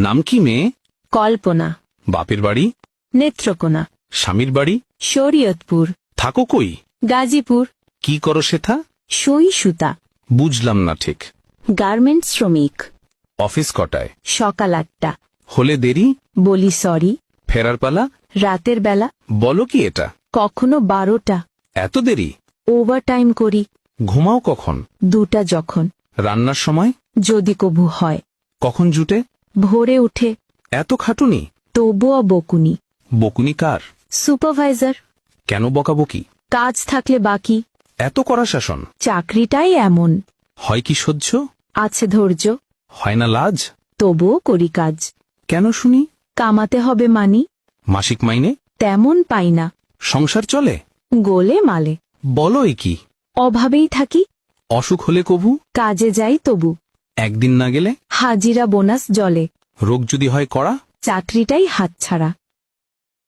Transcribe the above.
নাম কি মেয়ে? কল্পনা। বাপের বাড়ি? নেত্রকোনা। স্বামীর বাড়ি? শরীয়তপুর। থাকো কই? গাজীপুর। কি করো সেথা? সুই সুতা। বুঝলাম না ঠিক। গার্মেন্টস শ্রমিক। অফিস কটায়? সকাল 8টা। হলে দেরি? বলি সরি। ফেরার পালা? রাতের বেলা। বলো কি এটা? কখনো 12টা। এত দেরি? ওভারটাইম করি। ঘুমাও কখন? 2টা যখন। রান্নার সময়? যদি কবু হয়। কখন জুটে? ভোরে উঠে। এত খাটুনি? তবুও বকুনি। বকুনি কার? সুপারভাইজার। কেন বকাবকি? কাজ থাকলে বাকি। এত কড়া শাসন? চাকরিটাই এমন। হয় কি সহ্য? আছে ধৈর্য। হয় না লাজ? তবুও করি কাজ। কেন শুনি? কামাতে হবে মানি। মাসিক মাইনে? তেমন পাই না। সংসার চলে? গোলে মালে। বলো এ কি? অভাবেই থাকি। অসুখ হলে কবু? কাজে যাই তবু। একদিন না গেলে? হাজিরা বোনাস জলে। রোগ যদি হয় কড়া? চাকরিটাই হাতছাড়া।